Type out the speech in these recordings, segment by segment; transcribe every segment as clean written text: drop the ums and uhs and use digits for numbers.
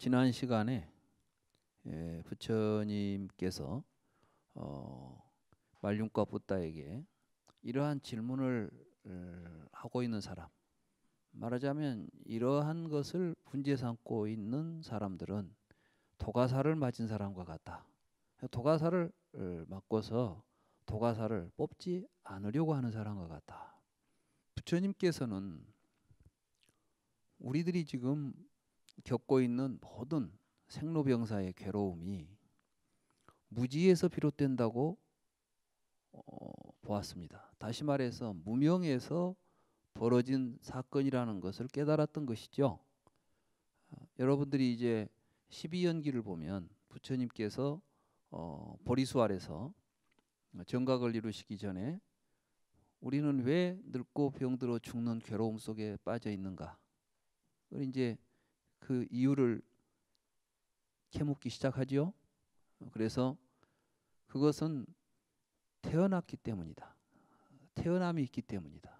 지난 시간에 부처님께서 말륜과 붓다에게 이러한 질문을 하고 있는 사람, 말하자면 이러한 것을 문제 삼고 있는 사람들은 도가사를 맞은 사람과 같다. 도가사를 맞고서 도가사를 뽑지 않으려고 하는 사람과 같다. 부처님께서는 우리들이 지금 겪고 있는 모든 생로병사의 괴로움이 무지에서 비롯된다고 보았습니다. 다시 말해서 무명에서 벌어진 사건이라는 것을 깨달았던 것이죠. 여러분들이 이제 12연기를 보면 부처님께서 보리수 아래서 정각을 이루시기 전에 우리는 왜 늙고 병들어 죽는 괴로움 속에 빠져 있는가? 이제 그 이유를 캐묻기 시작하죠. 그래서 그것은 태어났기 때문이다. 태어남이 있기 때문이다.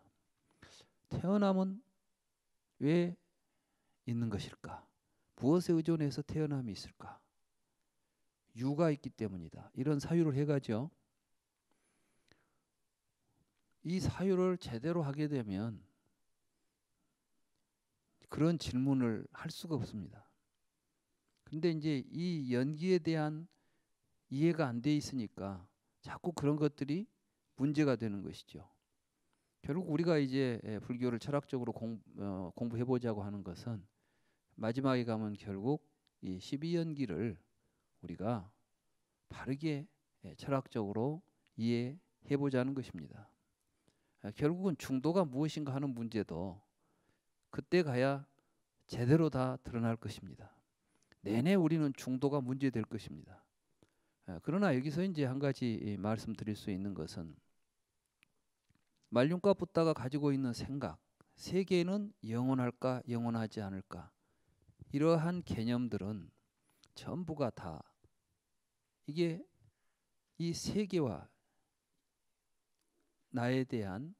태어남은 왜 있는 것일까? 무엇에 의존해서 태어남이 있을까? 유가 있기 때문이다. 이런 사유를 해가죠. 이 사유를 제대로 하게 되면 그런 질문을 할 수가 없습니다. 근데 이제 이 연기에 대한 이해가 안 돼 있으니까 자꾸 그런 것들이 문제가 되는 것이죠. 결국 우리가 이제 불교를 철학적으로 공부해 보자고 하는 것은 마지막에 가면 결국 이 12연기를 우리가 바르게 철학적으로 이해해 보자는 것입니다. 결국은 중도가 무엇인가 하는 문제도 그때 가야 제대로 다 드러날 것입니다. 내내 우리는 중도가 문제될 것입니다. 그러나 여기서 이제 한 가지 말씀드릴 수 있는 것은 말륜과 붓다가 가지고 있는 생각, 세계는 영원할까 영원하지 않을까, 이러한 개념들은 전부가 다 이게 이 세계와 나에 대한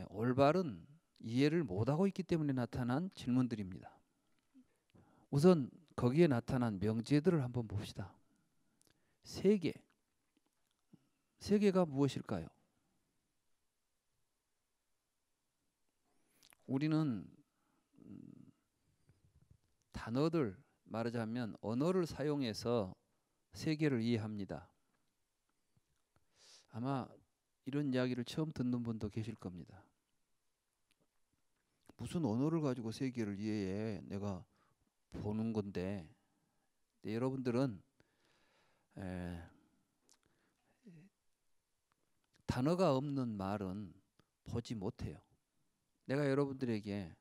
올바른 이해를 못하고 있기 때문에 나타난 질문들입니다. 우선 거기에 나타난 명제들을 한번 봅시다. 세계가 무엇일까요? 우리는 단어들, 말하자면 언어를 사용해서 세계를 이해합니다. 아마 이런 이야기를 처음 듣는 분도 계실 겁니다. 무슨 언어를 가지고 세계를 이해해? 내가 보는 건데. 네, 여러분들은 단어가 없는 말은 보지 못해요. 내가 여러분들에게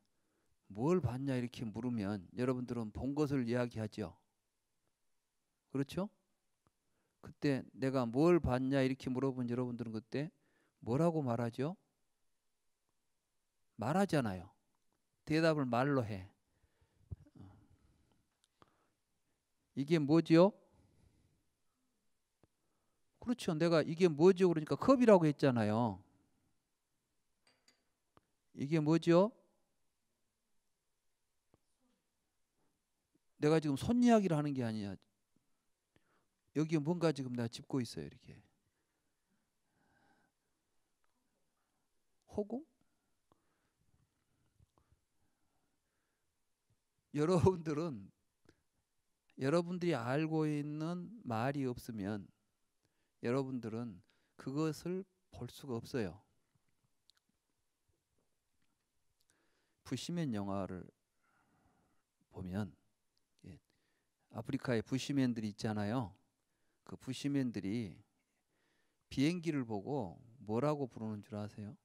뭘 봤냐 이렇게 물으면 여러분들은 본 것을 이야기하죠. 그렇죠? 그때 내가 뭘 봤냐 이렇게 물어본 여러분들은 그때 뭐라고 말하죠? 말하잖아요. 대답을 말로 해. 이게 뭐지요? 그렇죠. 내가 이게 뭐죠? 그러니까 컵이라고 했잖아요. 이게 뭐죠? 내가 지금 손 이야기를 하는 게 아니야. 여기에 뭔가 지금 내가 짚고 있어요. 이렇게. 호구? 여러분들이 알고 있는 말이 없으면 여러분들은 그것을 볼 수가 없어요. 부시맨 영화를 보면 아프리카에 부시맨들이 있잖아요. 그 부시맨들이 비행기를 보고 뭐라고 부르는 줄 아세요?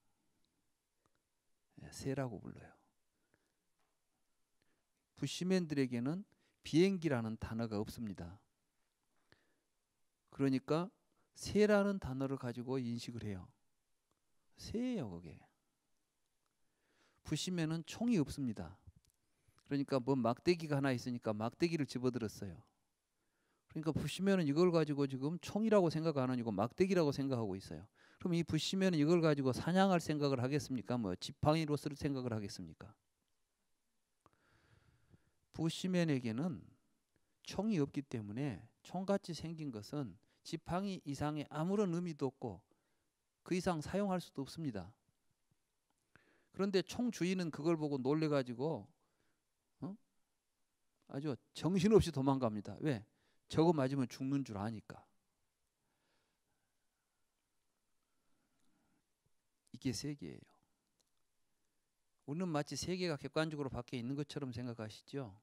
새라고 불러요. 부시맨들에게는 비행기라는 단어가 없습니다. 그러니까 새라는 단어를 가지고 인식을 해요. 새예요, 그게. 부시맨은 총이 없습니다. 그러니까 뭐 막대기가 하나 있으니까 막대기를 집어들었어요. 그러니까 부시맨은 이걸 가지고 지금 총이라고 생각 안 하고 막대기라고 생각하고 있어요. 그럼 이 부시맨은 이걸 가지고 사냥할 생각을 하겠습니까? 뭐 지팡이로 쓸 생각을 하겠습니까? 부시맨에게는 총이 없기 때문에 총같이 생긴 것은 지팡이 이상의 아무런 의미도 없고 그 이상 사용할 수도 없습니다. 그런데 총 주인은 그걸 보고 놀래가지고 아주 정신없이 도망갑니다. 왜? 저거 맞으면 죽는 줄 아니까. 이게 세계예요. 우리는 마치 세계가 객관적으로 밖에 있는 것처럼 생각하시죠?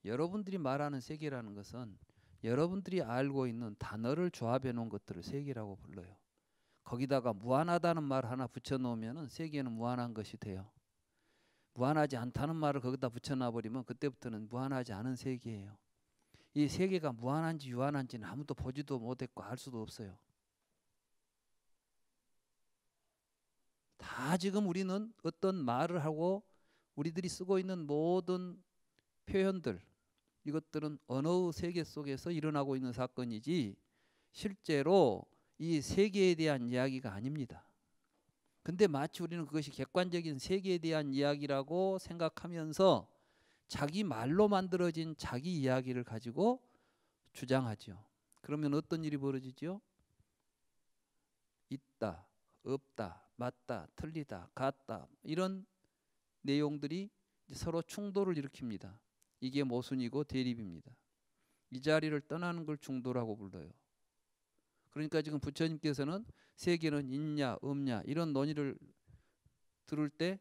여러분들이 말하는 세계라는 것은 여러분들이 알고 있는 단어를 조합해 놓은 것들을 세계라고 불러요. 거기다가 무한하다는 말 하나 붙여놓으면 세계는 무한한 것이 돼요. 무한하지 않다는 말을 거기다 붙여놔버리면 그때부터는 무한하지 않은 세계예요. 이 세계가 무한한지 유한한지는 아무도 보지도 못했고 알 수도 없어요. 다 지금 우리는 어떤 말을 하고 우리들이 쓰고 있는 모든 표현들, 이것들은 언어의 세계 속에서 일어나고 있는 사건이지 실제로 이 세계에 대한 이야기가 아닙니다. 근데 마치 우리는 그것이 객관적인 세계에 대한 이야기라고 생각하면서 자기 말로 만들어진 자기 이야기를 가지고 주장하죠. 그러면 어떤 일이 벌어지죠? 있다, 없다, 맞다, 틀리다, 같다, 이런 내용들이 서로 충돌을 일으킵니다. 이게 모순이고 대립입니다. 이 자리를 떠나는 걸 중도라고 불러요. 그러니까 지금 부처님께서는 세계는 있냐 없냐 이런 논의를 들을 때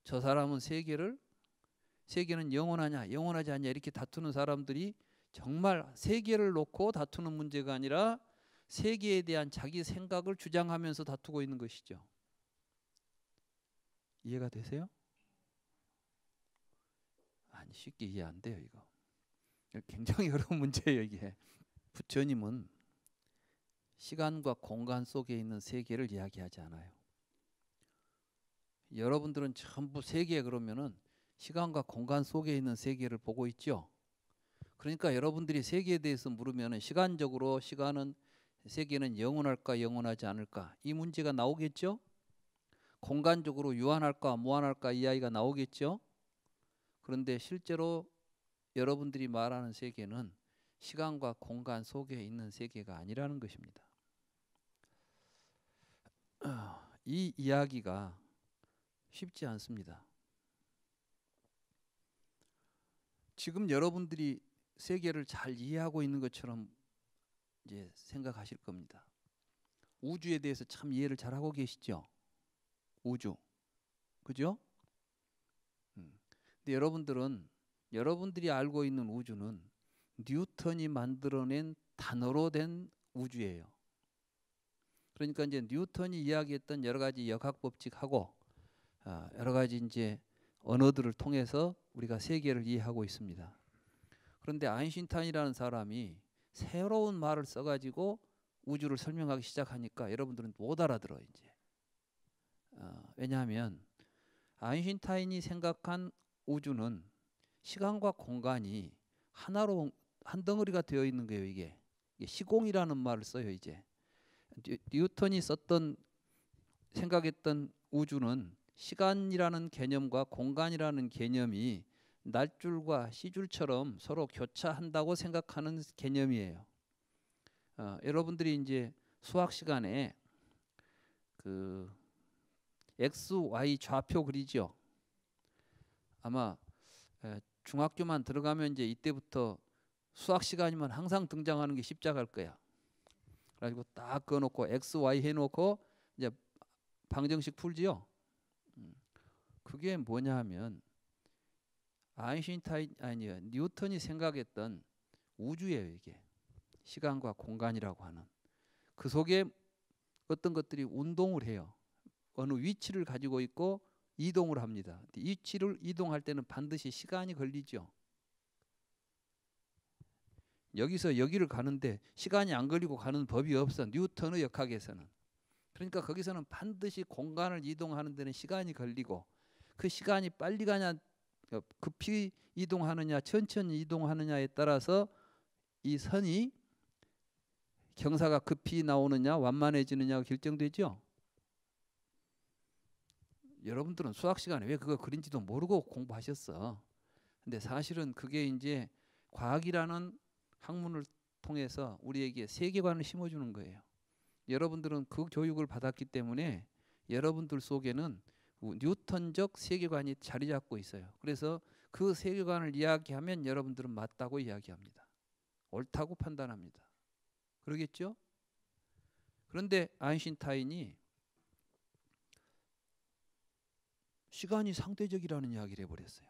저 사람은 세계는 영원하냐 영원하지 않냐 이렇게 다투는 사람들이 정말 세계를 놓고 다투는 문제가 아니라 세계에 대한 자기 생각을 주장하면서 다투고 있는 것이죠. 이해가 되세요? 아니 쉽게 이해 안 돼요. 이거 굉장히 어려운 문제예요. 이게 부처님은 시간과 공간 속에 있는 세계를 이야기하지 않아요. 여러분들은 전부 세계 그러면은 시간과 공간 속에 있는 세계를 보고 있죠. 그러니까 여러분들이 세계에 대해서 물으면은 시간적으로 세계는 영원할까 영원하지 않을까 이 문제가 나오겠죠. 공간적으로 유한할까 무한할까 이 이야기가 나오겠죠. 그런데 실제로 여러분들이 말하는 세계는 시간과 공간 속에 있는 세계가 아니라는 것입니다. 이 이야기가 쉽지 않습니다. 지금 여러분들이 세계를 잘 이해하고 있는 것처럼 이제 생각하실 겁니다. 우주에 대해서 참 이해를 잘하고 계시죠? 우주. 그죠? 근데 여러분들이 알고 있는 우주는 뉴턴이 만들어낸 단어로 된 우주예요. 그러니까 이제 뉴턴이 이야기했던 여러 가지 역학 법칙하고 여러 가지 이제 언어들을 통해서 우리가 세계를 이해하고 있습니다. 그런데 아인슈타인이라는 사람이 새로운 말을 써가지고 우주를 설명하기 시작하니까 여러분들은 못 알아들어요. 이제 왜냐하면 아인슈타인이 생각한 우주는 시간과 공간이 하나로 한 덩어리가 되어 있는 거예요. 이게 시공이라는 말을 써요. 이제 뉴턴이 생각했던 우주는 시간이라는 개념과 공간이라는 개념이 날줄과 시줄처럼 서로 교차한다고 생각하는 개념이에요. 여러분들이 이제 수학 시간에 그 X, Y 좌표 그리죠. 아마 중학교만 들어가면 이제 이때부터 수학 시간이면 항상 등장하는 게 십자가일 거야. 그래가지고 딱 그어놓고 X, Y 해놓고 이제 방정식 풀지요. 그게 뭐냐 하면 뉴턴이 생각했던 우주예요. 이게 시간과 공간이라고 하는 그 속에 어떤 것들이 운동을 해요. 어느 위치를 가지고 있고 이동을 합니다. 위치를 이동할 때는 반드시 시간이 걸리죠. 여기서 여기를 가는데 시간이 안 걸리고 가는 법이 없어. 뉴턴의 역학에서는. 그러니까 거기서는 반드시 공간을 이동하는 데는 시간이 걸리고 그 시간이 빨리 가냐 급히 이동하느냐 천천히 이동하느냐에 따라서 이 선이 경사가 급히 나오느냐 완만해지느냐가 결정되죠. 여러분들은 수학 시간에 왜 그거 그린지도 모르고 공부하셨어. 근데 사실은 그게 이제 과학이라는 학문을 통해서 우리에게 세계관을 심어주는 거예요. 여러분들은 그 교육을 받았기 때문에 여러분들 속에는 뉴턴적 세계관이 자리 잡고 있어요. 그래서 그 세계관을 이야기하면 여러분들은 맞다고 이야기합니다. 옳다고 판단합니다. 그러겠죠? 그런데 아인슈타인이 시간이 상대적이라는 이야기를 해버렸어요.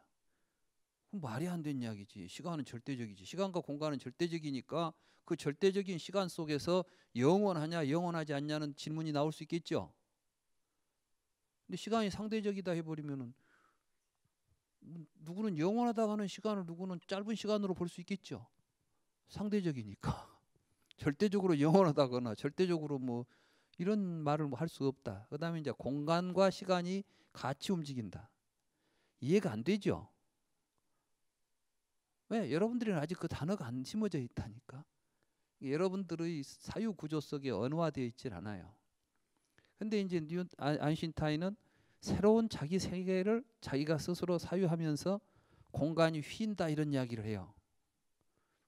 그럼 말이 안 되는 이야기지. 시간은 절대적이지. 시간과 공간은 절대적이니까 그 절대적인 시간 속에서 영원하냐 영원하지 않냐는 질문이 나올 수 있겠죠. 근데 시간이 상대적이다 해버리면은 누구는 영원하다고 하는 시간을 누구는 짧은 시간으로 볼 수 있겠죠. 상대적이니까. 절대적으로 영원하다거나 절대적으로 뭐 이런 말을 뭐 할 수 없다. 그다음에 이제 공간과 시간이 같이 움직인다. 이해가 안 되죠. 왜? 여러분들은 아직 그 단어가 안 심어져 있다니까. 여러분들의 사유 구조 속에 언어화되어 있질 않아요. 근데 이제 아인슈타인은 새로운 자기 세계를 자기가 스스로 사유하면서 공간이 휜다 이런 이야기를 해요.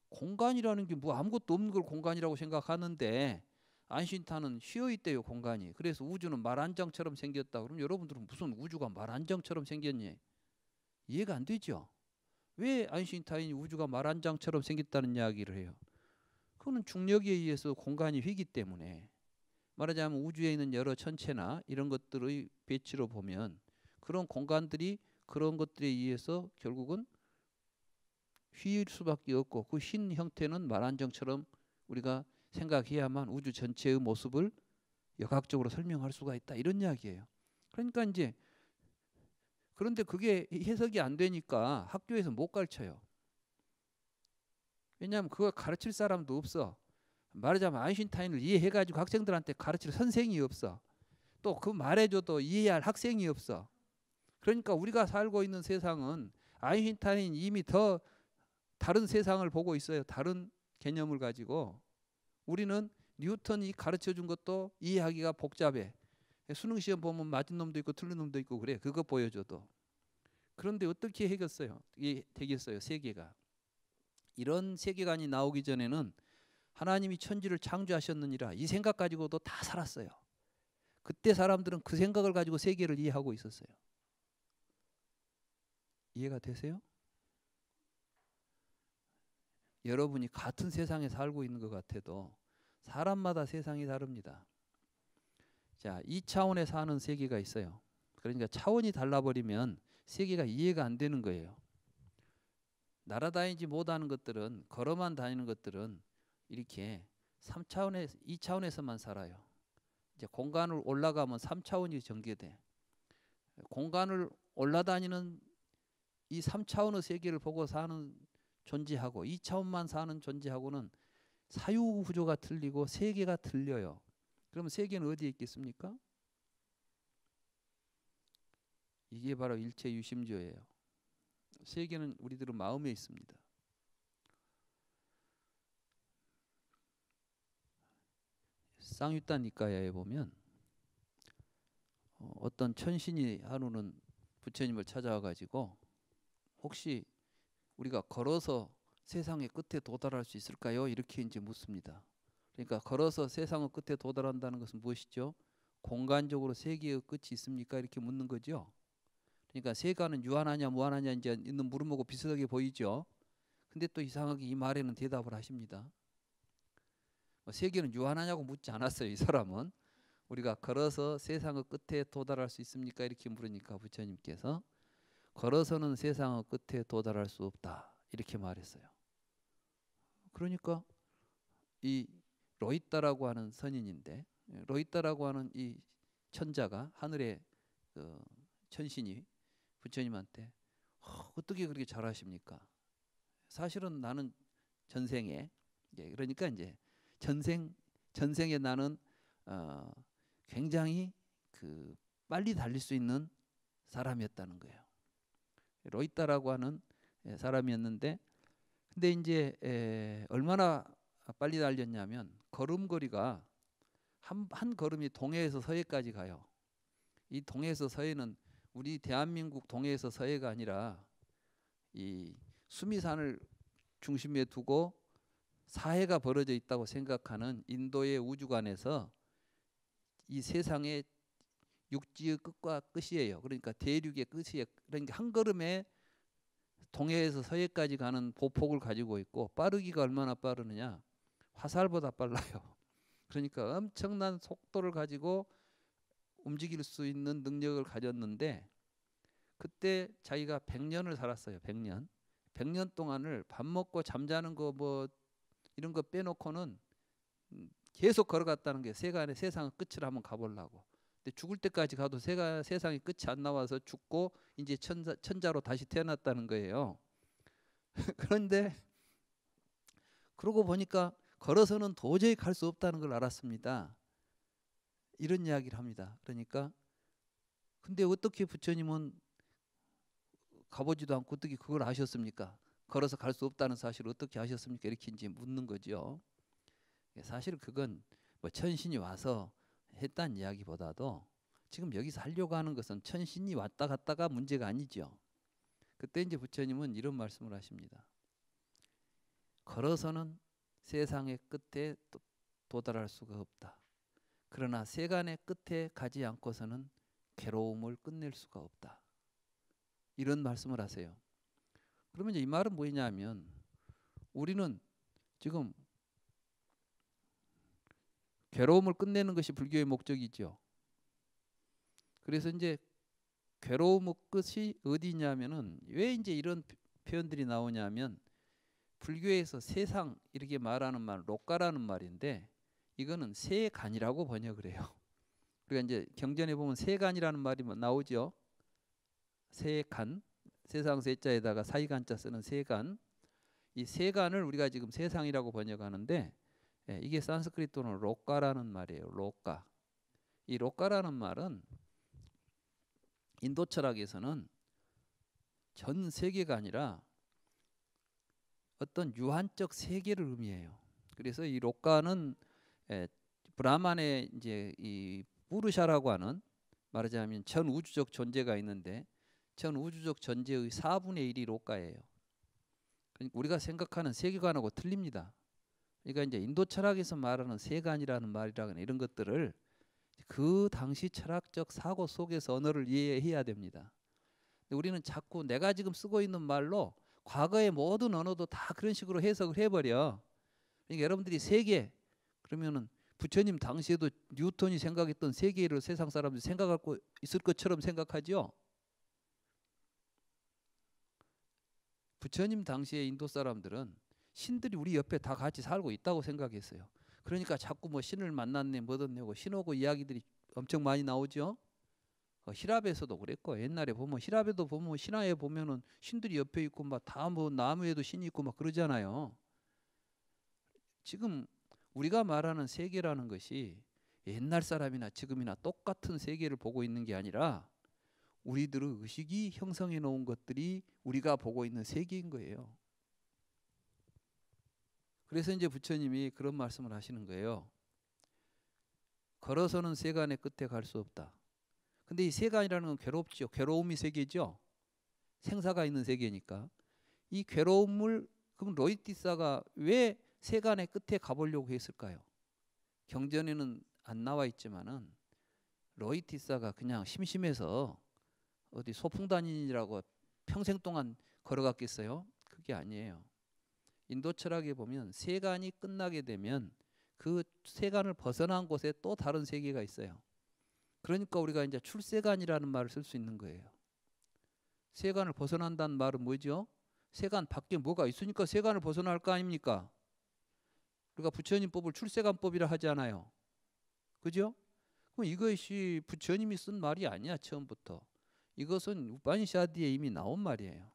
공간이라는 게 뭐 아무것도 없는 걸 공간이라고 생각하는데 아인슈타인은 휘어 있대요, 공간이. 그래서 우주는 말 한 장처럼 생겼다. 그럼 여러분들은 무슨 우주가 말 한 장처럼 생겼니? 이해가 안 되죠. 왜 아인슈타인이 우주가 말 한 장처럼 생겼다는 이야기를 해요? 그거는 중력에 의해서 공간이 휘기 때문에. 말하자면 우주에 있는 여러 천체나 이런 것들의 배치로 보면 그런 공간들이 그런 것들에 의해서 결국은 휘일 수밖에 없고 그 흰 형태는 말 한 장처럼 우리가 생각해야만 우주 전체의 모습을 역학적으로 설명할 수가 있다 이런 이야기예요. 그러니까 이제 그런데 그게 해석이 안 되니까 학교에서 못 가르쳐요. 왜냐하면 그걸 가르칠 사람도 없어. 말하자면 아인슈타인을 이해해가지고 학생들한테 가르칠 선생이 없어. 또 그 말해줘도 이해할 학생이 없어. 그러니까 우리가 살고 있는 세상은 아인슈타인이 이미 더 다른 세상을 보고 있어요. 다른 개념을 가지고. 우리는 뉴턴이 가르쳐준 것도 이해하기가 복잡해. 수능 시험 보면 맞은 놈도 있고 틀린 놈도 있고 그래. 그거 보여줘도. 그런데 어떻게 되겠어요? 세계가. 이런 세계관이 나오기 전에는 하나님이 천지를 창조하셨느니라 이 생각 가지고도 다 살았어요. 그때 사람들은 그 생각을 가지고 세계를 이해하고 있었어요. 이해가 되세요? 여러분이 같은 세상에 살고 있는 것 같아도 사람마다 세상이 다릅니다. 자, 이 차원에 사는 세계가 있어요. 그러니까 차원이 달라버리면 세계가 이해가 안 되는 거예요. 날아다니지 못하는 것들은 걸어만 다니는 것들은 이렇게 3차원에 2차원에서만 살아요. 이제 공간을 올라가면 3차원이 전개돼. 공간을 올라다니는 이 3차원의 세계를 보고 사는 존재하고 2차원만 사는 존재하고는 사유 구조가 틀리고 세계가 틀려요. 그럼 세계는 어디에 있겠습니까? 이게 바로 일체 유심조예요. 세계는 우리들은 마음에 있습니다. 쌍유단 니까야에 보면 어떤 천신이 하루는 부처님을 찾아와 가지고 혹시 우리가 걸어서 세상의 끝에 도달할 수 있을까요? 이렇게 이제 묻습니다. 그러니까 걸어서 세상의 끝에 도달한다는 것은 무엇이죠? 공간적으로 세계의 끝이 있습니까? 이렇게 묻는 거죠. 그러니까 세계는 유한하냐 무한하냐 이제 있는 물음하고 비슷하게 보이죠. 근데 또 이상하게 이 말에는 대답을 하십니다. 세계는 유한하냐고 묻지 않았어요. 이 사람은. 우리가 걸어서 세상의 끝에 도달할 수 있습니까? 이렇게 물으니까 부처님께서 걸어서는 세상의 끝에 도달할 수 없다. 이렇게 말했어요. 그러니까 이 로이따라고 하는 선인인데 로이따라고 하는 이 천자가 하늘의 천신이 부처님한테 어떻게 그렇게 잘하십니까? 사실은 나는 전생에 그러니까 이제 전생에 나는 굉장히 그 빨리 달릴 수 있는 사람이었다는 거예요. 로이따라고 하는 사람이었는데 근데 이제 얼마나 빨리 달렸냐면 걸음거리가 한 걸음이 동해에서 서해까지 가요. 이 동해에서 서해는 우리 대한민국 동해에서 서해가 아니라 이 수미산을 중심에 두고 사해가 벌어져 있다고 생각하는 인도의 우주관에서 이 세상의 육지의 끝과 끝이에요. 그러니까 대륙의 끝이에요. 그러니까 한 걸음에 동해에서 서해까지 가는 보폭을 가지고 있고 빠르기가 얼마나 빠르느냐? 화살보다 빨라요. 그러니까 엄청난 속도를 가지고 움직일 수 있는 능력을 가졌는데 그때 자기가 100년을 살았어요. 100년. 100년 동안을 밥 먹고 잠자는 거 뭐 이런 거 빼놓고는 계속 걸어갔다는 게 세간의 세상의 끝을 한번 가보려고. 근데 죽을 때까지 가도 세상의 끝이 안 나와서 죽고 이제 천자로 다시 태어났다는 거예요. 그런데 그러고 보니까 걸어서는 도저히 갈 수 없다는 걸 알았습니다. 이런 이야기를 합니다. 그러니까 근데 어떻게 부처님은 가보지도 않고 어떻게 그걸 아셨습니까? 걸어서 갈 수 없다는 사실을 어떻게 아셨습니까? 이렇게 이제 묻는 거죠. 사실 그건 뭐 천신이 와서 했다는 이야기보다도 지금 여기서 하려고 하는 것은 천신이 왔다 갔다가 문제가 아니죠. 그때 이제 부처님은 이런 말씀을 하십니다. 걸어서는 세상의 끝에 도달할 수가 없다. 그러나 세간의 끝에 가지 않고서는 괴로움을 끝낼 수가 없다. 이런 말씀을 하세요. 그러면 이제 이 말은 뭐냐면 우리는 지금 괴로움을 끝내는 것이 불교의 목적이죠. 그래서 이제 괴로움의 끝이 어디냐면은 왜 이제 이런 표현들이 나오냐면 불교에서 세상 이렇게 말하는 말 록가라는 말인데 이거는 세간이라고 번역을 해요. 그러니까 이제 경전에 보면 세간이라는 말이 나오죠. 세간, 세상 세자에다가 사이간자 쓰는 세간. 이 세간을 우리가 지금 세상이라고 번역하는데 이게 산스크리트어는 록가라는 말이에요. 록가. 이 록가라는 말은 인도 철학에서는 전 세계가 아니라 어떤 유한적 세계를 의미해요. 그래서 이 록가는 브라만의 이제 이 푸르샤라고 하는 말하자면 전 우주적 존재가 있는데 전 우주적 존재의 4분의 1이 록가예요. 그러니까 우리가 생각하는 세계관하고 틀립니다. 그러니까 이제 인도 철학에서 말하는 세간이라는 말이라거나 이런 것들을 그 당시 철학적 사고 속에서 언어를 이해해야 됩니다. 근데 우리는 자꾸 내가 지금 쓰고 있는 말로 과거의 모든 언어도 다 그런 식으로 해석을 해버려. 그러니까 여러분들이 세계 그러면은 부처님 당시에도 뉴턴이 생각했던 세계를 세상 사람들이 생각하고 있을 것처럼 생각하죠. 부처님 당시에 인도 사람들은 신들이 우리 옆에 다 같이 살고 있다고 생각했어요. 그러니까 자꾸 뭐 신을 만났네 뭐든네고 신오고 이야기들이 엄청 많이 나오죠. 히랍에서도 그랬고 옛날에 보면 히랍에도 보면 신화에 보면은 신들이 옆에 있고 막 다 뭐 나무에도 신이 있고 막 그러잖아요. 지금 우리가 말하는 세계라는 것이 옛날 사람이나 지금이나 똑같은 세계를 보고 있는 게 아니라 우리들의 의식이 형성해 놓은 것들이 우리가 보고 있는 세계인 거예요. 그래서 이제 부처님이 그런 말씀을 하시는 거예요. 걸어서는 세간의 끝에 갈 수 없다. 근데 이 세간이라는 건 괴롭죠. 괴로움이 세계죠. 생사가 있는 세계니까. 이 괴로움을 그럼 로이티사가 왜 세간의 끝에 가보려고 했을까요? 경전에는 안 나와 있지만은 로이티사가 그냥 심심해서 어디 소풍단인이라고 평생 동안 걸어갔겠어요? 그게 아니에요. 인도 철학에 보면 세간이 끝나게 되면 그 세간을 벗어난 곳에 또 다른 세계가 있어요. 그러니까 우리가 이제 출세간이라는 말을 쓸 수 있는 거예요. 세간을 벗어난다는 말은 뭐죠? 세간 밖에 뭐가 있으니까 세간을 벗어날 거 아닙니까? 우리가 부처님 법을 출세간법이라 하잖아요. 그죠? 그럼 이것이 부처님이 쓴 말이 아니야 처음부터. 이것은 우파니샤드에 이미 나온 말이에요.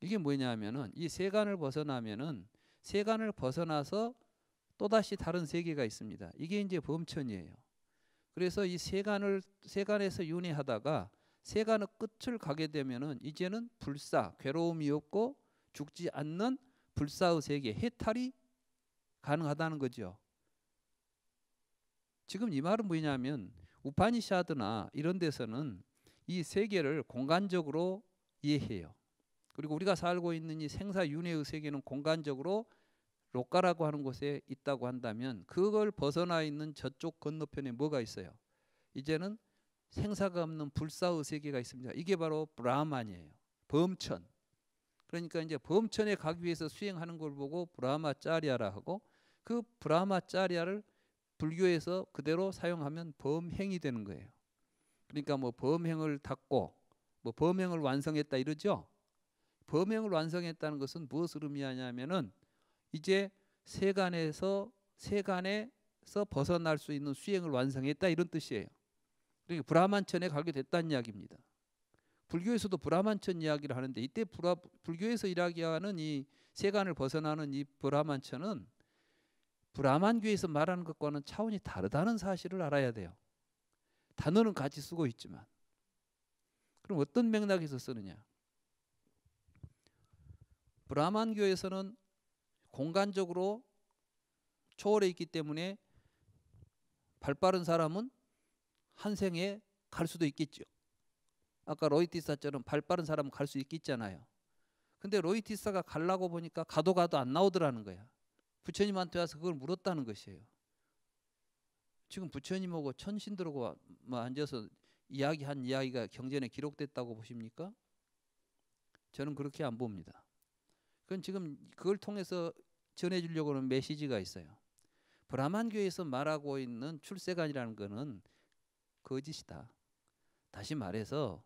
이게 뭐냐면은 이 세간을 벗어나면은 세간을 벗어나서 또다시 다른 세계가 있습니다. 이게 이제 범천이에요. 그래서 이 세간에서 윤회하다가 세간의 끝을 가게 되면은 이제는 불사, 괴로움이 없고 죽지 않는 불사의 세계, 해탈이 가능하다는 거죠. 지금 이 말은 뭐냐면 우파니샤드나 이런 데서는 이 세계를 공간적으로 이해해요. 그리고 우리가 살고 있는 이 생사윤회의 세계는 공간적으로 롯가라고 하는 곳에 있다고 한다면 그걸 벗어나 있는 저쪽 건너편에 뭐가 있어요? 이제는 생사가 없는 불사의 세계가 있습니다. 이게 바로 브라만이에요. 범천. 그러니까 이제 범천에 가기 위해서 수행하는 걸 보고 브라마짜리아라 하고, 그 브라마짜리아를 불교에서 그대로 사용하면 범행이 되는 거예요. 그러니까 뭐 범행을 닦고 뭐 범행을 완성했다 이러죠. 범행을 완성했다는 것은 무엇을 의미하냐면은 이제 세간에서 벗어날 수 있는 수행을 완성했다 이런 뜻이에요. 그러니까 브라만천에 가게 됐다는 이야기입니다. 불교에서도 브라만천 이야기를 하는데 이때 불교에서 이야기하는 이 세간을 벗어나는 이 브라만천은 브라만교에서 말하는 것과는 차원이 다르다는 사실을 알아야 돼요. 단어는 같이 쓰고 있지만. 그럼 어떤 맥락에서 쓰느냐? 브라만교에서는 공간적으로 초월해 있기 때문에 발빠른 사람은 한 생에 갈 수도 있겠죠. 아까 로이티사처럼 발빠른 사람은 갈 수 있겠잖아요. 근데 로이티사가 가려고 보니까 가도 안 나오더라는 거야. 부처님한테 와서 그걸 물었다는 것이에요. 지금 부처님하고 천신들하고 앉아서 이야기한 이야기가 경전에 기록됐다고 보십니까? 저는 그렇게 안 봅니다. 그건 지금 그걸 통해서 전해주려고 하는 메시지가 있어요. 브라만교에서 말하고 있는 출세간이라는 것은 거짓이다. 다시 말해서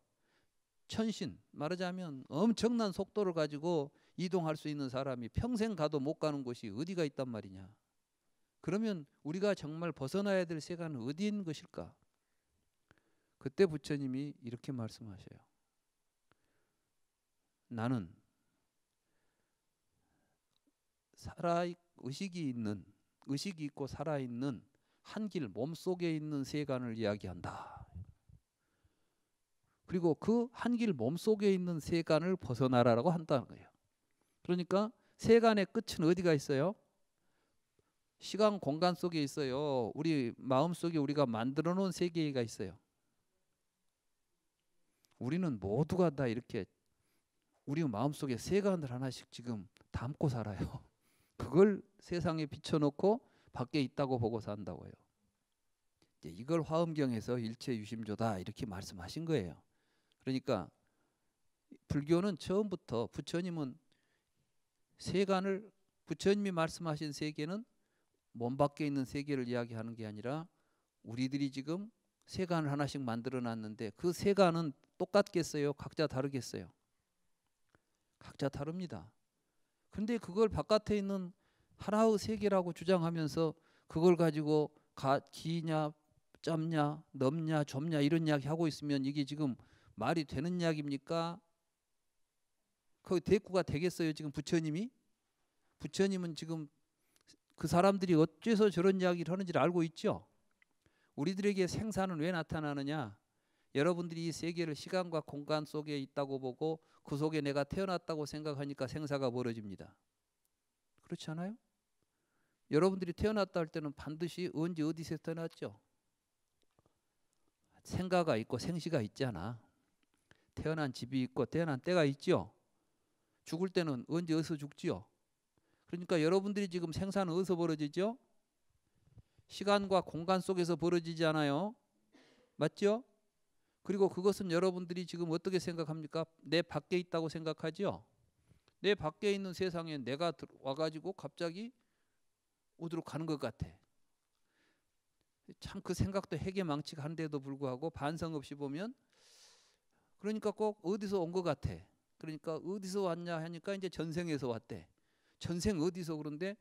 천신, 말하자면 엄청난 속도를 가지고 이동할 수 있는 사람이 평생 가도 못 가는 곳이 어디가 있단 말이냐. 그러면 우리가 정말 벗어나야 될 세간은 어디에 있는 것일까? 그때 부처님이 이렇게 말씀하셔요. 나는 의식이 있고 살아있는 한길 몸속에 있는 세간을 이야기한다. 그리고 그 한길 몸속에 있는 세간을 벗어나라고 한다는 거예요. 그러니까 세간의 끝은 어디가 있어요? 시간 공간 속에 있어요. 우리 마음속에 우리가 만들어 놓은 세계가 있어요. 우리는 모두가 다 이렇게 우리 마음속에 세간을 하나씩 지금 담고 살아요. 그걸 세상에 비춰놓고 밖에 있다고 보고 산다고요. 이걸 화엄경에서 일체유심조다 이렇게 말씀하신 거예요. 그러니까 불교는 처음부터 부처님이 말씀하신 세계는 몸 밖에 있는 세계를 이야기하는 게 아니라 우리들이 지금 세간을 하나씩 만들어 놨는데 그 세간은 똑같겠어요? 각자 다르겠어요? 각자 다릅니다. 근데 그걸 바깥에 있는 하나의 세계라고 주장하면서 그걸 가지고 기냐 짧냐 넓냐 좁냐 이런 이야기 하고 있으면 이게 지금 말이 되는 이야기입니까? 그 대꾸가 되겠어요? 지금 부처님은 지금 그 사람들이 어째서 저런 이야기를 하는지를 알고 있죠. 우리들에게 생사는 왜 나타나느냐? 여러분들이 이 세계를 시간과 공간 속에 있다고 보고 그 속에 내가 태어났다고 생각하니까 생사가 벌어집니다. 그렇지 않아요? 여러분들이 태어났다 할 때는 반드시 언제 어디서 태어났죠? 생가가 있고 생시가 있잖아. 태어난 집이 있고 태어난 때가 있죠. 죽을 때는 언제 어디서 죽지요? 그러니까 여러분들이 지금 생사는 어디서 벌어지죠? 시간과 공간 속에서 벌어지지 않아요? 맞죠? 그리고 그것은 여러분들이 지금 어떻게 생각합니까? 내 밖에 있다고 생각하죠? 내 밖에 있는 세상에 내가 와가지고 갑자기 어디로 가는 것 같아. 참 그 생각도 해괴망측한데도 불구하고 반성 없이 보면 그러니까 꼭 어디서 온 것 같아. 그러니까 어디서 왔냐 하니까 이제 전생에서 왔대. 전생 어디서 그런데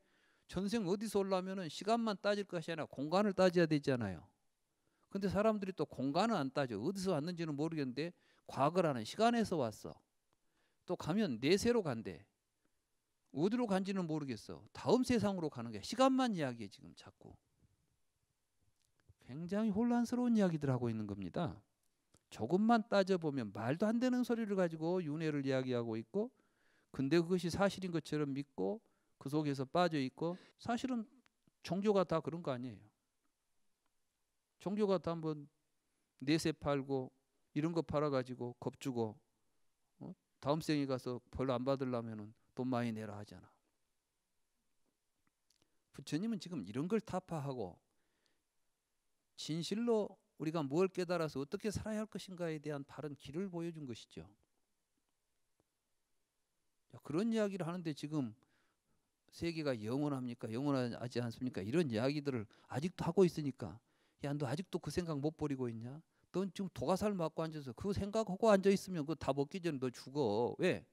전생 어디서 오려면은 시간만 따질 것이 아니라 공간을 따져야 되잖아요. 근데 사람들이 또 공간은 안 따져. 어디서 왔는지는 모르겠는데 과거라는 시간에서 왔어. 또 가면 내세로 간대. 어디로 간지는 모르겠어. 다음 세상으로 가는 게 시간만 이야기해 지금 자꾸. 굉장히 혼란스러운 이야기들 하고 있는 겁니다. 조금만 따져보면 말도 안 되는 소리를 가지고 윤회를 이야기하고 있고 근데 그것이 사실인 것처럼 믿고 그 속에서 빠져 있고 사실은 종교가 다 그런 거 아니에요. 종교가 다 뭐 내세 팔고 이런 거 팔아가지고 겁주고 다음 생에 가서 벌 안 받으려면은 돈 많이 내라 하잖아. 부처님은 지금 이런 걸 타파하고 진실로 우리가 뭘 깨달아서 어떻게 살아야 할 것인가에 대한 바른 길을 보여준 것이죠. 그런 이야기를 하는데 지금 세계가 영원합니까? 영원하지 않습니까? 이런 이야기들을 아직도 하고 있으니까 야, 너 아직도 그 생각 못 버리고 있냐? 넌 지금 도가살 맞고 앉아서 그 생각하고 앉아 있으면 그거 다 먹기 전에 너 죽어. 왜?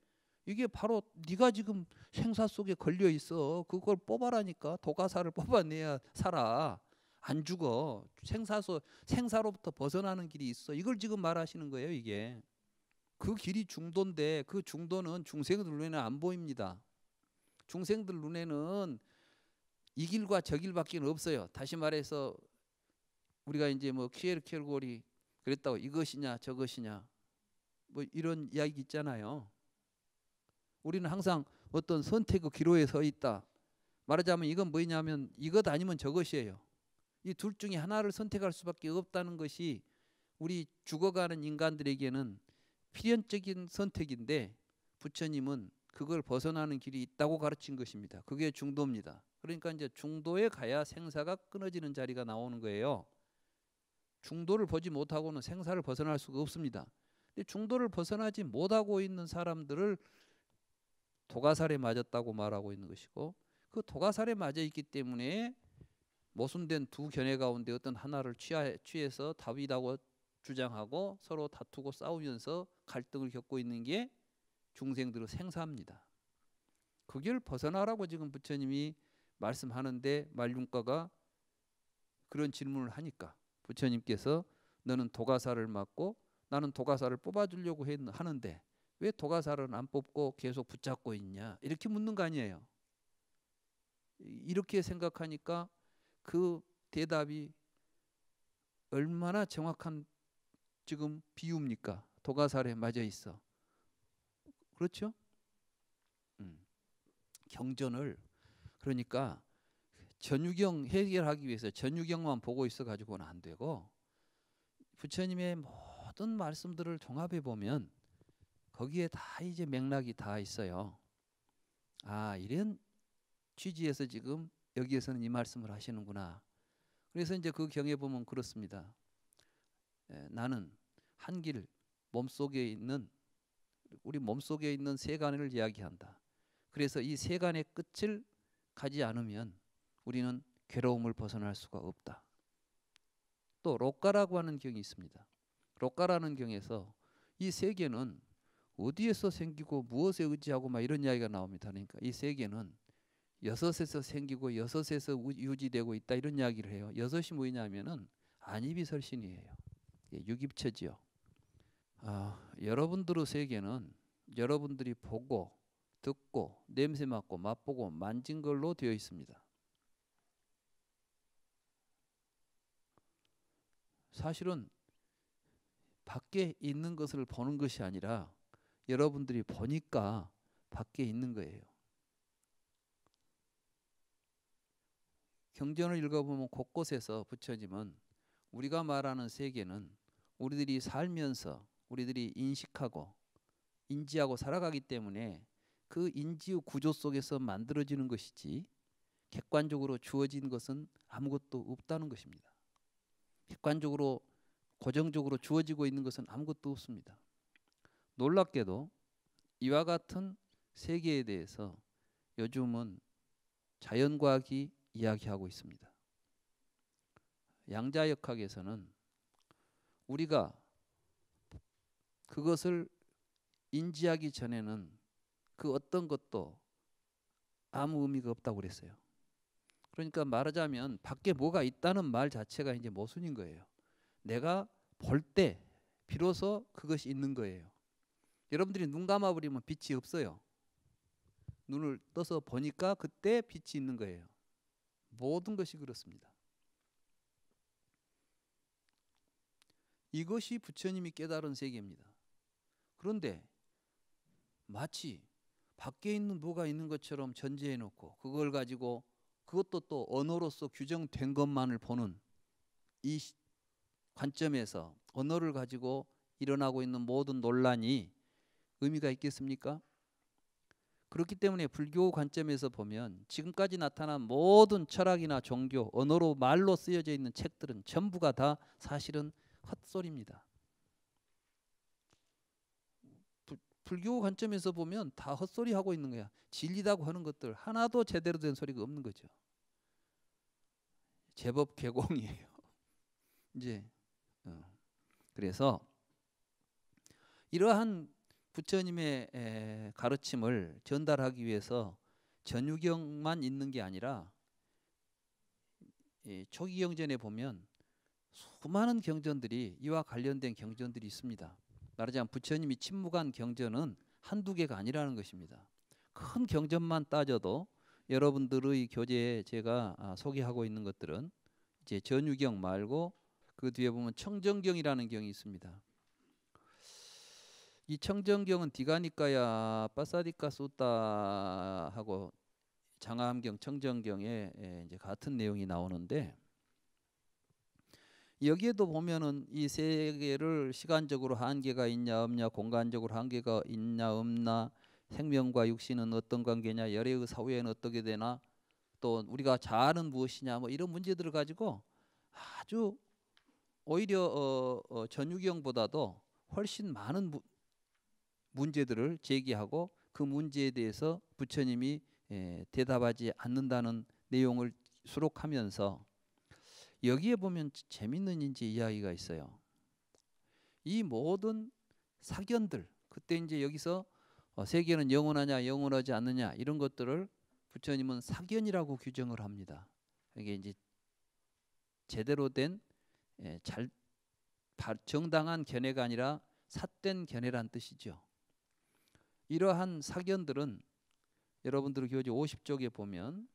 이게 바로 네가 지금 생사 속에 걸려 있어. 그걸 뽑아라니까. 도가살을 뽑아내야 살아. 안 죽어. 생사로부터 벗어나는 길이 있어. 이걸 지금 말하시는 거예요, 이게. 그 길이 중도인데 그 중도는 중생들 눈에는 안 보입니다. 중생들 눈에는 이 길과 저 길밖에 없어요. 다시 말해서 우리가 이제 뭐 키에르케고르이 그랬다고 이것이냐 저것이냐 뭐 이런 이야기 있잖아요. 우리는 항상 어떤 선택의 기로에 서 있다. 말하자면 이건 뭐냐면 이것 아니면 저것이에요. 이 둘 중에 하나를 선택할 수밖에 없다는 것이 우리 죽어가는 인간들에게는 필연적인 선택인데 부처님은 그걸 벗어나는 길이 있다고 가르친 것입니다. 그게 중도입니다. 그러니까 이제 중도에 가야 생사가 끊어지는 자리가 나오는 거예요. 중도를 보지 못하고는 생사를 벗어날 수가 없습니다. 근데 중도를 벗어나지 못하고 있는 사람들을 도가살에 맞았다고 말하고 있는 것이고 그 도가살에 맞아 있기 때문에 모순된 두 견해 가운데 어떤 하나를 취해서 답이라고 주장하고 서로 다투고 싸우면서 갈등을 겪고 있는 게 중생들의 생사입니다. 그 길 벗어나라고 지금 부처님이 말씀하는데 말륜가가 그런 질문을 하니까 부처님께서 너는 도가살을 맞고 나는 도가살을 뽑아주려고 하는데 왜 도가살은 안 뽑고 계속 붙잡고 있냐 이렇게 묻는 거 아니에요. 이렇게 생각하니까 그 대답이 얼마나 정확한 지금 비유입니까? 도가살에 맞아 있어. 그렇죠? 경전을 그러니까 전유경 해결하기 위해서 전유경만 보고 있어 가지고는 안 되고 부처님의 모든 말씀들을 종합해 보면 거기에 다 이제 맥락이 다 있어요. 아, 이런 취지에서 지금 여기에서는 이 말씀을 하시는구나. 그래서 이제 그 경에 보면 그렇습니다. 나는 한길 몸속에 있는 우리 몸속에 있는 세간을 이야기한다. 그래서 이 세간의 끝을 가지 않으면 우리는 괴로움을 벗어날 수가 없다. 또 록가라고 하는 경이 있습니다. 록가라는 경에서 이 세계는 어디에서 생기고 무엇에 의지하고 막 이런 이야기가 나옵니다. 그러니까 이 세계는 여섯에서 생기고 여섯에서 유지되고 있다 이런 이야기를 해요. 여섯이 뭐냐면은 안이비설신이에요. 육입처지요. 여러분들의 세계는 여러분들이 보고 듣고 냄새 맡고 맛보고 만진 걸로 되어 있습니다. 사실은 밖에 있는 것을 보는 것이 아니라 여러분들이 보니까 밖에 있는 거예요. 경전을 읽어보면 곳곳에서 부처님은 우리가 말하는 세계는 우리들이 살면서 우리들이 인식하고 인지하고 살아가기 때문에 그 인지의 구조 속에서 만들어지는 것이지 객관적으로 주어진 것은 아무것도 없다는 것입니다. 객관적으로 고정적으로 주어지고 있는 것은 아무것도 없습니다. 놀랍게도 이와 같은 세계에 대해서 요즘은 자연과학이 이야기하고 있습니다. 양자역학에서는 우리가 그것을 인지하기 전에는 그 어떤 것도 아무 의미가 없다고 그랬어요. 그러니까 말하자면 밖에 뭐가 있다는 말 자체가 이제 모순인 거예요. 내가 볼 때 비로소 그것이 있는 거예요. 여러분들이 눈 감아버리면 빛이 없어요. 눈을 떠서 보니까 그때 빛이 있는 거예요. 모든 것이 그렇습니다. 이것이 부처님이 깨달은 세계입니다. 그런데 마치 밖에 있는 뭐가 있는 것처럼 전제해 놓고 그걸 가지고 그것도 또 언어로서 규정된 것만을 보는 이 관점에서 언어를 가지고 일어나고 있는 모든 논란이 의미가 있겠습니까? 그렇기 때문에 불교 관점에서 보면 지금까지 나타난 모든 철학이나 종교, 언어로 말로 쓰여져 있는 책들은 전부가 다 사실은 헛소리입니다. 불교 관점에서 보면 다 헛소리 하고 있는 거야. 진리다고 하는 것들 하나도 제대로 된 소리가 없는 거죠. 제법 괴공이에요. 이제 그래서 이러한 부처님의 가르침을 전달하기 위해서 전유경만 있는 게 아니라 초기 경전에 보면 수많은 경전들이 이와 관련된 경전들이 있습니다. 말하자면 부처님이 침묵한 경전은 한두 개가 아니라는 것입니다. 큰 경전만 따져도 여러분들의 교재에 제가 소개하고 있는 것들은 이제 전유경 말고 그 뒤에 보면 청정경이라는 경이 있습니다. 이 청정경은 디가니까야 빠사디카 숫다하고 장하함경 청정경에 이제 같은 내용이 나오는데 여기에도 보면은 이 세계를 시간적으로 한계가 있냐 없냐, 공간적으로 한계가 있냐 없나, 생명과 육신은 어떤 관계냐, 열애의 사후에는 어떻게 되나, 또 우리가 자아는 무엇이냐, 뭐 이런 문제들을 가지고 아주 오히려 전유경보다도 훨씬 많은 문제들을 제기하고 그 문제에 대해서 부처님이 대답하지 않는다는 내용을 수록하면서 여기에 보면 재밌는 이제 이야기가 있어요. 이 모든 사견들, 그때 이제 여기서 세계는 영원하냐 영원하지 않느냐 이런 것들을 부처님은 사견이라고 규정을 합니다. 이게 이제 제대로 된 정당한 견해가 아니라 삿된 견해란 뜻이죠. 이러한 사견들은 여러분들 교재 50쪽에 보면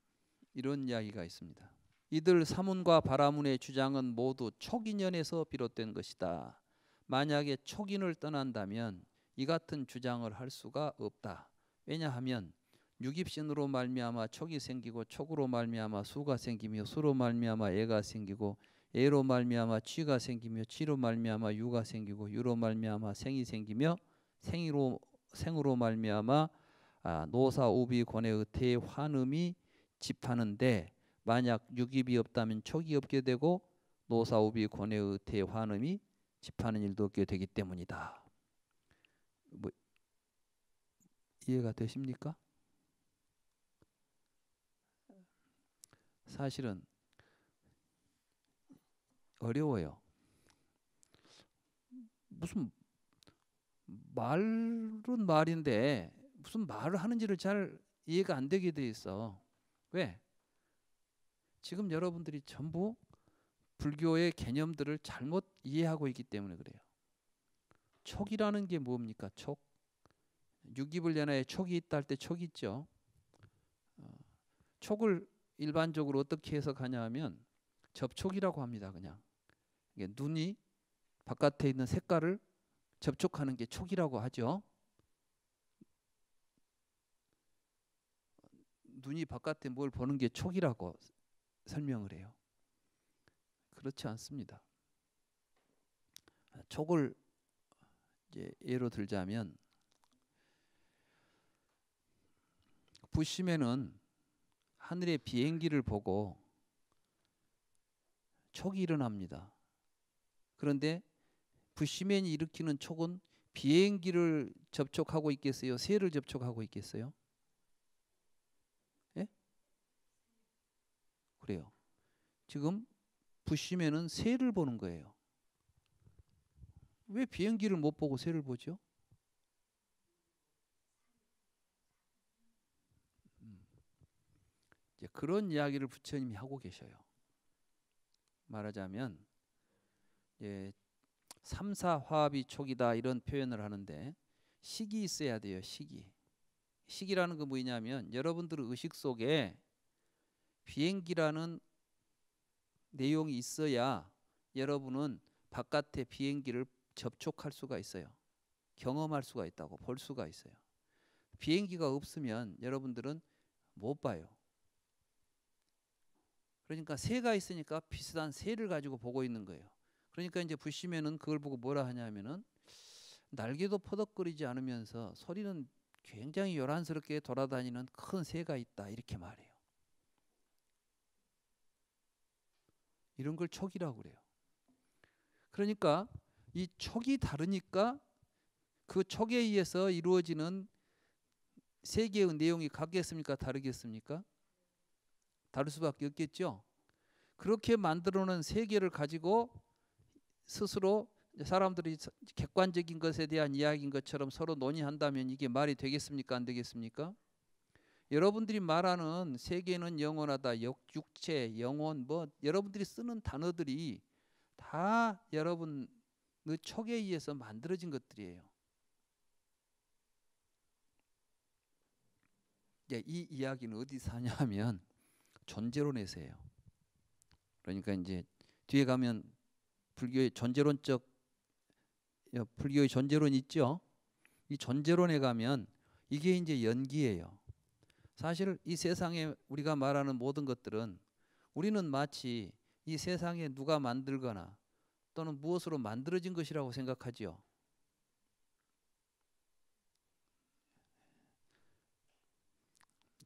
이런 이야기가 있습니다. 이들 사문과 바라문의 주장은 모두 촉인연에서 비롯된 것이다. 만약에 촉인을 떠난다면 이 같은 주장을 할 수가 없다. 왜냐하면 육입신으로 말미암아 촉이 생기고 촉으로 말미암아 수가 생기며 수로 말미암아 애가 생기고 애로 말미암아 취가 생기며 취로 말미암아 유가 생기고 유로 말미암아 생이 생기며 생으로 말미암아 노사 오비 권해의태의 환음이 집하는데 만약 육입이 없다면 촉이 없게 되고 노사 오비 권해의태의 환음이 집하는 일도 없게 되기 때문이다. 뭐 이해가 되십니까? 사실은 어려워요. 무슨 말은 말인데 무슨 말을 하는지를 잘 이해가 안 되게 돼 있어. 왜? 지금 여러분들이 전부 불교의 개념들을 잘못 이해하고 있기 때문에 그래요. 촉이라는 게 뭡니까? 촉. 육입을 연하에 촉이 있다 할 때 촉이 있죠. 촉을 일반적으로 어떻게 해석하냐 하면 접촉이라고 합니다. 그냥 이게 눈이 바깥에 있는 색깔을 접촉하는 게 촉이라고 하죠. 눈이 바깥에 뭘 보는 게 촉이라고 설명을 해요. 그렇지 않습니다. 촉을 이제 예로 들자면 부심에는 하늘의 비행기를 보고 촉이 일어납니다. 그런데 부시맨이 일으키는 촉은 비행기를 접촉하고 있겠어요? 새를 접촉하고 있겠어요? 예? 그래요. 지금 부시맨은 새를 보는 거예요. 왜 비행기를 못 보고 새를 보죠? 이제 그런 이야기를 부처님이 하고 계셔요. 말하자면 삼사화합이 촉이다 이런 표현을 하는데 식이 있어야 돼요. 식이. 식이라는 건 뭐냐면 여러분들의 의식 속에 비행기라는 내용이 있어야 여러분은 바깥에 비행기를 접촉할 수가 있어요. 경험할 수가 있다고 볼 수가 있어요. 비행기가 없으면 여러분들은 못 봐요. 그러니까 새가 있으니까 비슷한 새를 가지고 보고 있는 거예요. 그러니까 이제 부시면은 그걸 보고 뭐라 하냐면은 날개도 퍼덕거리지 않으면서 소리는 굉장히 요란스럽게 돌아다니는 큰 새가 있다 이렇게 말해요. 이런 걸 촉이라고 그래요. 그러니까 이 촉이 다르니까 그 촉에 의해서 이루어지는 세계의 내용이 같겠습니까? 다르겠습니까? 다를 수밖에 없겠죠. 그렇게 만들어놓은 세계를 가지고 스스로 사람들이 객관적인 것에 대한 이야기인 것처럼 서로 논의한다면 이게 말이 되겠습니까? 안 되겠습니까? 여러분들이 말하는 세계는 영원하다, 육체, 영혼, 뭐 여러분들이 쓰는 단어들이 다 여러분의 촉에 의해서 만들어진 것들이에요. 이 이야기는 어디서 하냐면 존재론에서예요. 그러니까 이제 뒤에 가면 불교의 존재론적 불교의 존재론 있죠. 이 존재론에 가면 이게 이제 연기예요. 사실 이 세상에 우리가 말하는 모든 것들은 우리는 마치 이 세상에 누가 만들거나 또는 무엇으로 만들어진 것이라고 생각하지요.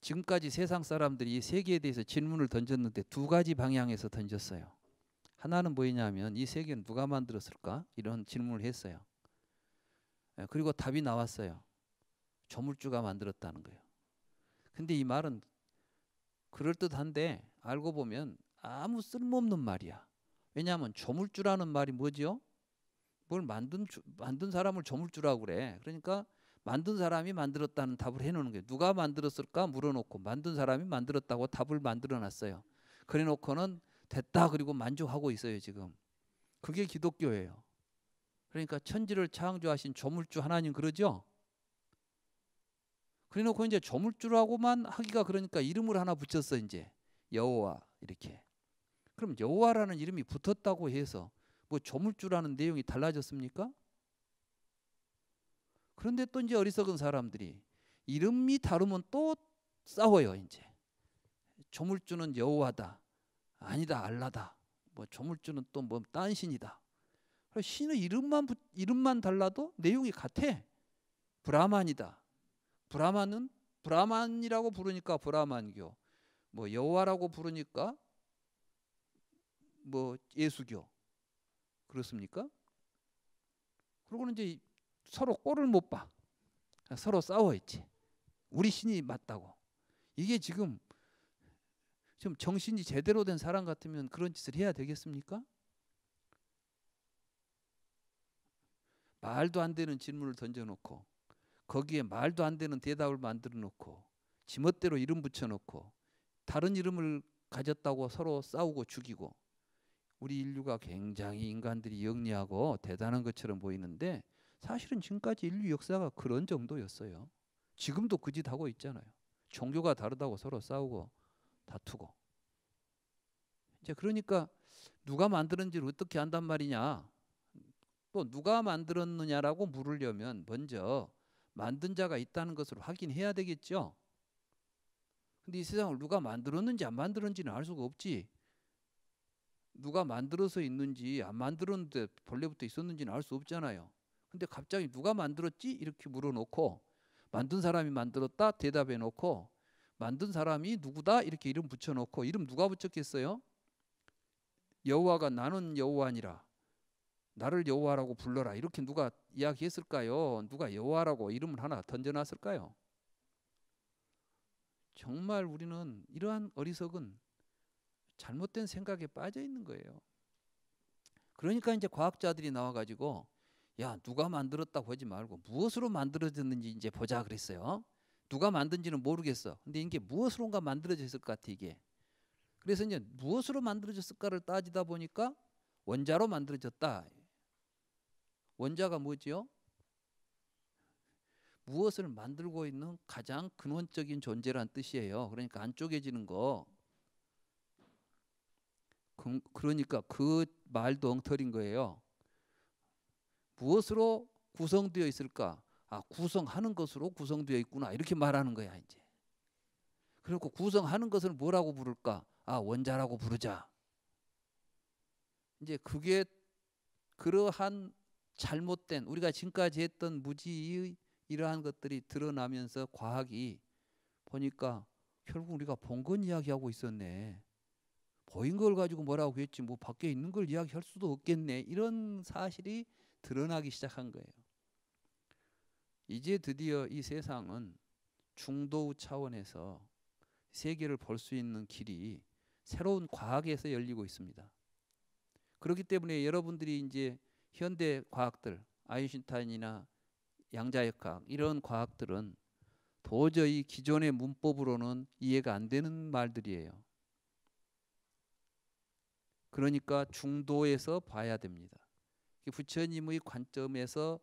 지금까지 세상 사람들이 이 세계에 대해서 질문을 던졌는데 두 가지 방향에서 던졌어요. 하나는 뭐냐면 이 세계는 누가 만들었을까? 이런 질문을 했어요. 그리고 답이 나왔어요. 조물주가 만들었다는 거예요. 근데 이 말은 그럴듯한데 알고 보면 아무 쓸모없는 말이야. 왜냐하면 조물주라는 말이 뭐죠? 뭘 만든 사람을 조물주라고 그래. 그러니까 만든 사람이 만들었다는 답을 해놓는 거예요. 누가 만들었을까 물어놓고 만든 사람이 만들었다고 답을 만들어놨어요. 그래놓고는 됐다 그리고 만족하고 있어요 지금. 그게 기독교예요. 그러니까 천지를 창조하신 조물주 하나님 그러죠. 그래놓고 이제 조물주라고만 하기가 그러니까 이름을 하나 붙였어 이제 여호와 이렇게. 그럼 여호와라는 이름이 붙었다고 해서 뭐 조물주라는 내용이 달라졌습니까? 그런데 또 이제 어리석은 사람들이 이름이 다르면 또 싸워요 이제. 조물주는 여호와다. 아니다 알라다. 뭐 조물주는 또 뭐 딴 신이다. 신의 이름만 달라도 내용이 같아. 브라만이다. 브라만은 브라만이라고 부르니까 브라만교. 뭐 여호와라고 부르니까 뭐 예수교. 그렇습니까? 그러고는 이제 서로 꼴을 못 봐. 서로 싸워 있지. 우리 신이 맞다고. 이게 지금 정신이 제대로 된 사람 같으면 그런 짓을 해야 되겠습니까? 말도 안 되는 질문을 던져놓고 거기에 말도 안 되는 대답을 만들어 놓고 지멋대로 이름 붙여놓고 다른 이름을 가졌다고 서로 싸우고 죽이고 우리 인류가 굉장히 인간들이 영리하고 대단한 것처럼 보이는데 사실은 지금까지 인류 역사가 그런 정도였어요. 지금도 그 짓 하고 있잖아요. 종교가 다르다고 서로 싸우고 다투고. 이제 그러니까 누가 만들었는지를 어떻게 안단 말이냐. 또 누가 만들었느냐라고 물으려면 먼저 만든 자가 있다는 것을 확인해야 되겠죠. 근데 이 세상을 누가 만들었는지 안 만들었는지는 알 수가 없지. 누가 만들어서 있는지 안 만들었는데 본래부터 있었는지는 알 수 없잖아요. 근데 갑자기 누가 만들었지? 이렇게 물어놓고 만든 사람이 만들었다 대답해놓고 만든 사람이 누구다? 이렇게 이름 붙여놓고 이름 누가 붙였겠어요? 여호와가 나는 여호와니라. 나를 여호와라고 불러라. 이렇게 누가 이야기했을까요? 누가 여호와라고 이름을 하나 던져놨을까요? 정말 우리는 이러한 어리석은 잘못된 생각에 빠져 있는 거예요. 그러니까 이제 과학자들이 나와가지고 야 누가 만들었다고 하지 말고 무엇으로 만들어졌는지 이제 보자 그랬어요. 누가 만든지는 모르겠어. 근데 이게 무엇으로가 만들어졌을 것 같아 이게. 그래서 이제 무엇으로 만들어졌을까를 따지다 보니까 원자로 만들어졌다. 원자가 뭐지요? 무엇을 만들고 있는 가장 근원적인 존재란 뜻이에요. 그러니까 안 쪼개지는 거. 그러니까 그 말도 엉터리인 거예요. 무엇으로 구성되어 있을까? 아, 구성하는 것으로 구성되어 있구나. 이렇게 말하는 거야, 이제. 그리고 구성하는 것을 뭐라고 부를까? 아, 원자라고 부르자. 이제 그게 그러한 잘못된 우리가 지금까지 했던 무지의 이러한 것들이 드러나면서 과학이 보니까 결국 우리가 본 건 이야기하고 있었네. 보인 걸 가지고 뭐라고 했지 뭐 밖에 있는 걸 이야기할 수도 없겠네. 이런 사실이 드러나기 시작한 거예요. 이제 드디어 이 세상은 중도우 차원에서 세계를 볼 수 있는 길이 새로운 과학에서 열리고 있습니다. 그렇기 때문에 여러분들이 이제 현대 과학들, 아인슈타인이나 양자역학 이런 과학들은 도저히 기존의 문법으로는 이해가 안 되는 말들이에요. 그러니까 중도에서 봐야 됩니다. 부처님의 관점에서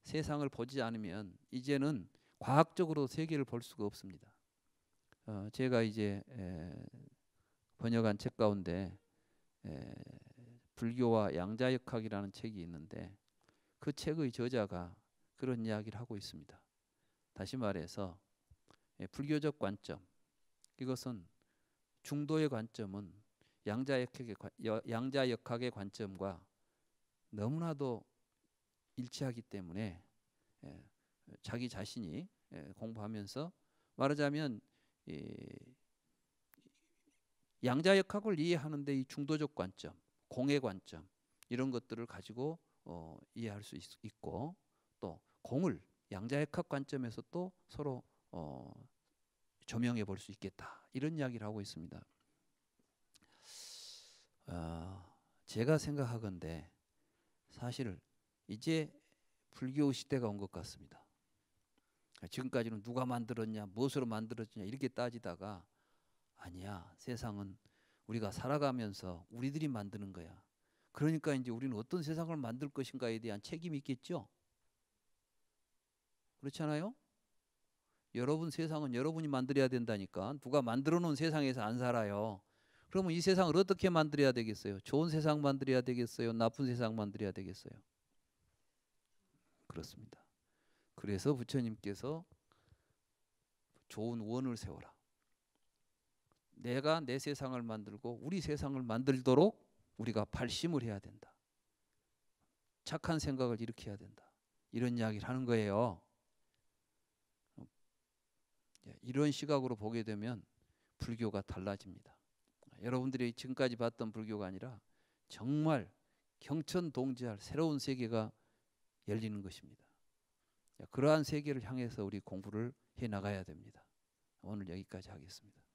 세상을 보지 않으면 이제는 과학적으로 세계를 볼 수가 없습니다. 제가 이제 번역한 책 가운데 불교와 양자역학이라는 책이 있는데 그 책의 저자가 그런 이야기를 하고 있습니다. 다시 말해서 불교적 관점, 이것은 중도의 관점은 양자역학의 관점과 너무나도 일치하기 때문에 자기 자신이 공부하면서 말하자면 양자역학을 이해하는데 이 중도적 관점, 공의 관점 이런 것들을 가지고 이해할 수 있고 또 공을 양자역학 관점에서 또 서로 조명해 볼 수 있겠다 이런 이야기를 하고 있습니다. 제가 생각하건대 사실 이제 불교 시대가 온 것 같습니다. 지금까지는 누가 만들었냐, 무엇으로 만들었냐 이렇게 따지다가 아니야, 세상은 우리가 살아가면서 우리들이 만드는 거야. 그러니까 이제 우리는 어떤 세상을 만들 것인가에 대한 책임이 있겠죠. 그렇지 않아요? 여러분 세상은 여러분이 만들어야 된다니까. 누가 만들어 놓은 세상에서 안 살아요. 그러면 이 세상을 어떻게 만들어야 되겠어요? 좋은 세상 만들어야 되겠어요? 나쁜 세상 만들어야 되겠어요? 그렇습니다. 그래서 부처님께서 좋은 원을 세워라. 내가 내 세상을 만들고 우리 세상을 만들도록 우리가 발심을 해야 된다. 착한 생각을 일으켜야 된다. 이런 이야기를 하는 거예요. 이런 시각으로 보게 되면 불교가 달라집니다. 여러분들이 지금까지 봤던 불교가 아니라 정말 경천동지할 새로운 세계가 열리는 것입니다. 그러한 세계를 향해서 우리 공부를 해 나가야 됩니다. 오늘 여기까지 하겠습니다.